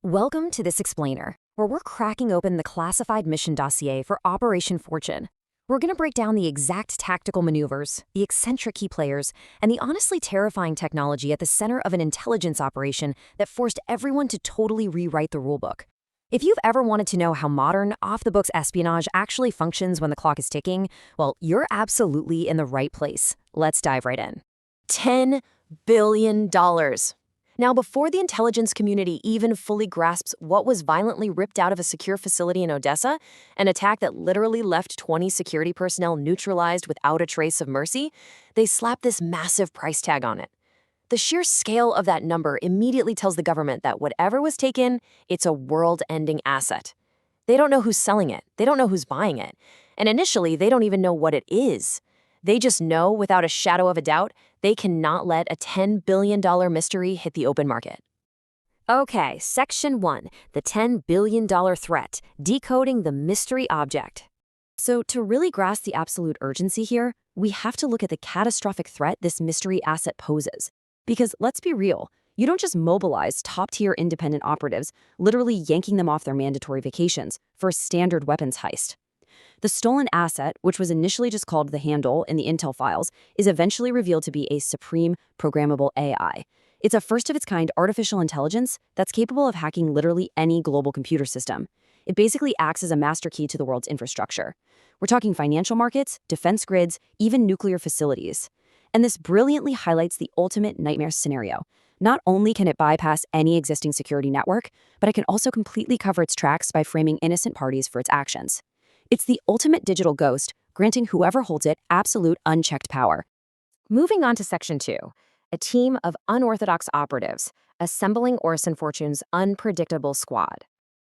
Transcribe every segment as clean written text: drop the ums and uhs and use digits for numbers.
Welcome to this explainer, where we're cracking open the classified mission dossier for Operation Fortune. We're going to break down the exact tactical maneuvers, the eccentric key players, and the honestly terrifying technology at the center of an intelligence operation that forced everyone to totally rewrite the rulebook. If you've ever wanted to know how modern, off-the-books espionage actually functions when the clock is ticking, well, you're absolutely in the right place. Let's dive right in. $10 billion. Now, before the intelligence community even fully grasps what was violently ripped out of a secure facility in Odessa, an attack that literally left 20 security personnel neutralized without a trace of mercy, they slapped this massive price tag on it. The sheer scale of that number immediately tells the government that whatever was taken, it's a world-ending asset. They don't know who's selling it, they don't know who's buying it, and initially they don't even know what it is. They just know, without a shadow of a doubt, they cannot let a $10 billion mystery hit the open market. Okay, Section 1, the $10 billion threat, decoding the mystery object. So to really grasp the absolute urgency here, we have to look at the catastrophic threat this mystery asset poses. Because let's be real, you don't just mobilize top-tier independent operatives, literally yanking them off their mandatory vacations for a standard weapons heist. The stolen asset, which was initially just called the Handle in the intel files, is eventually revealed to be a supreme programmable AI. It's a first-of-its-kind artificial intelligence that's capable of hacking literally any global computer system. It basically acts as a master key to the world's infrastructure. We're talking financial markets, defense grids, even nuclear facilities. And this brilliantly highlights the ultimate nightmare scenario. Not only can it bypass any existing security network, but it can also completely cover its tracks by framing innocent parties for its actions. It's the ultimate digital ghost, granting whoever holds it absolute unchecked power. Moving on to Section 2, a team of unorthodox operatives, assembling Orson Fortune's unpredictable squad.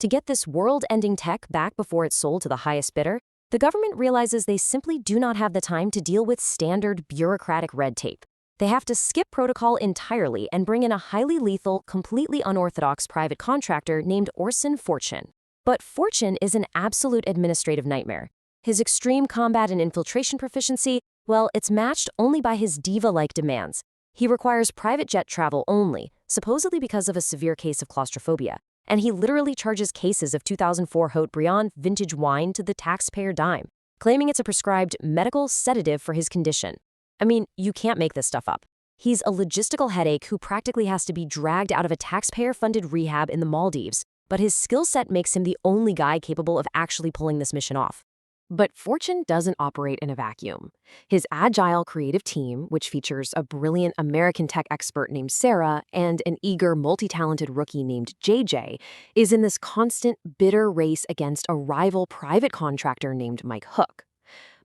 To get this world-ending tech back before it's sold to the highest bidder, the government realizes they simply do not have the time to deal with standard bureaucratic red tape. They have to skip protocol entirely and bring in a highly lethal, completely unorthodox private contractor named Orson Fortune. But Fortune is an absolute administrative nightmare. His extreme combat and infiltration proficiency, well, it's matched only by his diva-like demands. He requires private jet travel only, supposedly because of a severe case of claustrophobia. And he literally charges cases of 2004 Haute Briand vintage wine to the taxpayer dime, claiming it's a prescribed medical sedative for his condition. I mean, you can't make this stuff up. He's a logistical headache who practically has to be dragged out of a taxpayer-funded rehab in the Maldives, but his skill set makes him the only guy capable of actually pulling this mission off. But Fortune doesn't operate in a vacuum. His agile, creative team, which features a brilliant American tech expert named Sarah and an eager, multi-talented rookie named JJ, is in this constant, bitter race against a rival private contractor named Mike Hook.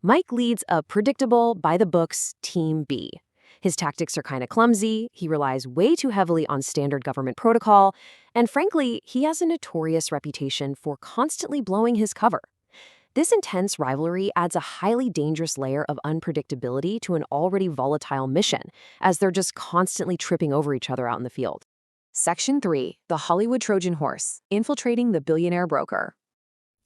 Mike leads a predictable, by-the-books Team B. His tactics are kind of clumsy, he relies way too heavily on standard government protocol, and frankly, he has a notorious reputation for constantly blowing his cover. This intense rivalry adds a highly dangerous layer of unpredictability to an already volatile mission, as they're just constantly tripping over each other out in the field. Section 3, the Hollywood Trojan Horse, infiltrating the billionaire broker.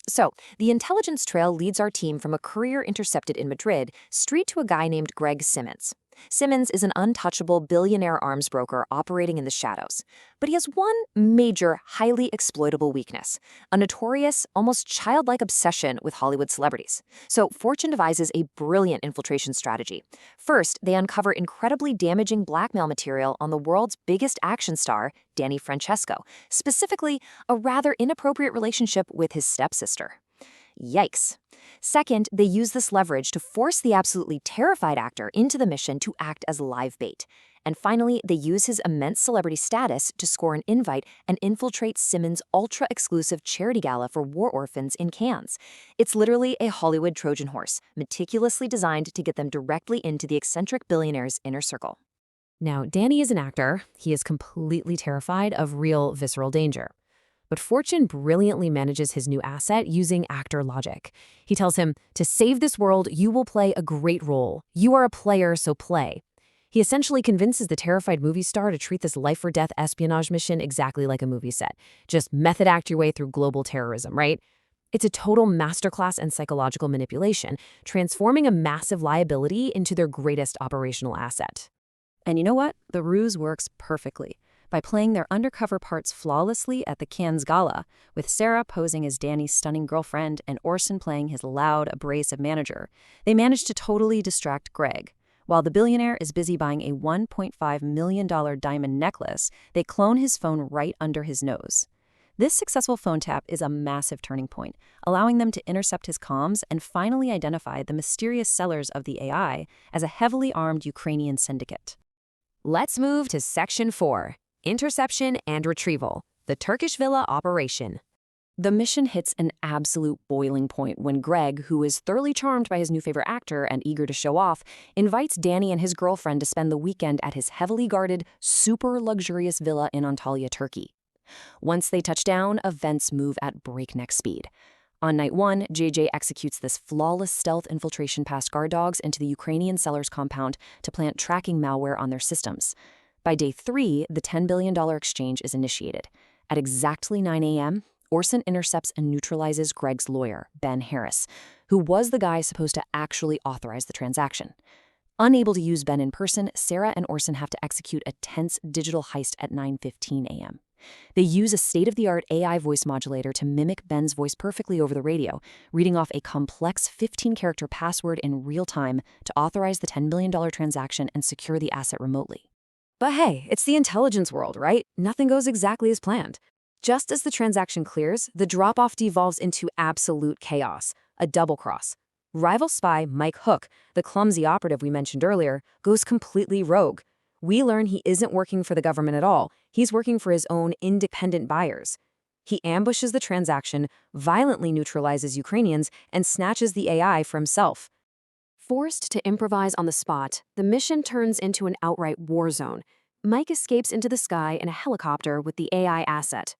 So, the intelligence trail leads our team from a courier intercepted in Madrid straight to a guy named Greg Simmons. Simmons is an untouchable billionaire arms broker operating in the shadows. But he has one major, highly exploitable weakness, a notorious, almost childlike obsession with Hollywood celebrities. So Fortune devises a brilliant infiltration strategy. First, they uncover incredibly damaging blackmail material on the world's biggest action star, Danny Francesco, specifically a rather inappropriate relationship with his stepsister. Yikes. Second, they use this leverage to force the absolutely terrified actor into the mission to act as live bait. And finally, they use his immense celebrity status to score an invite and infiltrate Simmons' ultra-exclusive charity gala for war orphans in Cannes. It's literally a Hollywood Trojan horse, meticulously designed to get them directly into the eccentric billionaire's inner circle. Now, Danny is an actor. He is completely terrified of real visceral danger. But Fortune brilliantly manages his new asset using actor logic. He tells him, "To save this world, you will play a great role. You are a player, so play." He essentially convinces the terrified movie star to treat this life-or-death espionage mission exactly like a movie set. Just method act your way through global terrorism, right? It's a total masterclass in psychological manipulation, transforming a massive liability into their greatest operational asset. And you know what? The ruse works perfectly. by playing their undercover parts flawlessly at the Cannes Gala, with Sarah posing as Danny's stunning girlfriend and Orson playing his loud, abrasive manager. They managed to totally distract Greg. While the billionaire is busy buying a $1.5 million diamond necklace, they clone his phone right under his nose. This successful phone tap is a massive turning point, allowing them to intercept his comms and finally identify the mysterious sellers of the AI as a heavily armed Ukrainian syndicate. Let's move to Section 4, Interception and Retrieval, the Turkish Villa Operation. The mission hits an absolute boiling point when Greg, who is thoroughly charmed by his new favorite actor and eager to show off, invites Danny and his girlfriend to spend the weekend at his heavily guarded, super luxurious villa in Antalya, Turkey. Once they touch down, events move at breakneck speed. On night 1, JJ executes this flawless stealth infiltration past guard dogs into the Ukrainian seller's compound to plant tracking malware on their systems. By day 3, the $10 billion exchange is initiated. At exactly 9 a.m., Orson intercepts and neutralizes Greg's lawyer, Ben Harris, who was the guy supposed to actually authorize the transaction. Unable to use Ben in person, Sarah and Orson have to execute a tense digital heist at 9:15 a.m. They use a state-of-the-art AI voice modulator to mimic Ben's voice perfectly over the radio, reading off a complex 15-character password in real time to authorize the $10 billion transaction and secure the asset remotely. But hey, it's the intelligence world, right? Nothing goes exactly as planned. Just as the transaction clears, the drop-off devolves into absolute chaos, a double cross. Rival spy Mike Hook, the clumsy operative we mentioned earlier, goes completely rogue. We learn he isn't working for the government at all. He's working for his own independent buyers. He ambushes the transaction, violently neutralizes Ukrainians, and snatches the AI for himself. Forced to improvise on the spot, the mission turns into an outright war zone. Mike escapes into the sky in a helicopter with the AI asset.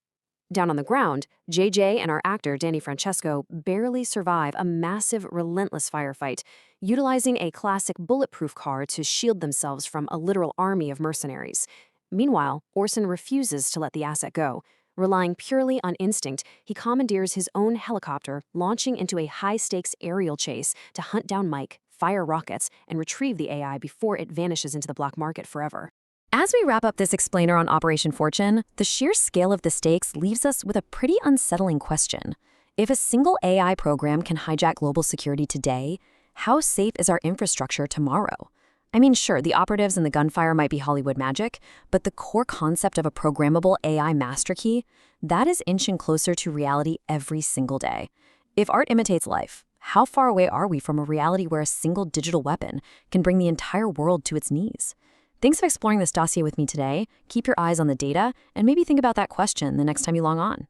Down on the ground, JJ and our actor Danny Francesco barely survive a massive, relentless firefight, utilizing a classic bulletproof car to shield themselves from a literal army of mercenaries. Meanwhile, Orson refuses to let the asset go. Relying purely on instinct, he commandeers his own helicopter, launching into a high-stakes aerial chase to hunt down Mike, fire rockets, and retrieve the AI before it vanishes into the black market forever. As we wrap up this explainer on Operation Fortune, the sheer scale of the stakes leaves us with a pretty unsettling question. If a single AI program can hijack global security today, how safe is our infrastructure tomorrow? I mean, sure, the operatives and the gunfire might be Hollywood magic, but the core concept of a programmable AI master key, that is inching closer to reality every single day. If art imitates life, how far away are we from a reality where a single digital weapon can bring the entire world to its knees? Thanks for exploring this dossier with me today. Keep your eyes on the data, and maybe think about that question the next time you log on.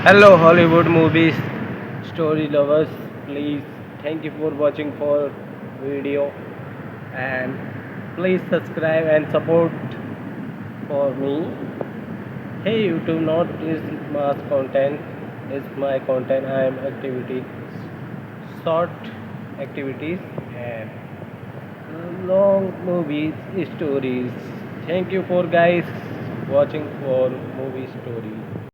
Hello Hollywood movies story lovers, please thank you for watching for video and please subscribe and support for me. Hey YouTube, not is mass content, is my content. I am activity short activities and long movies stories. Thank you for guys watching for movie stories.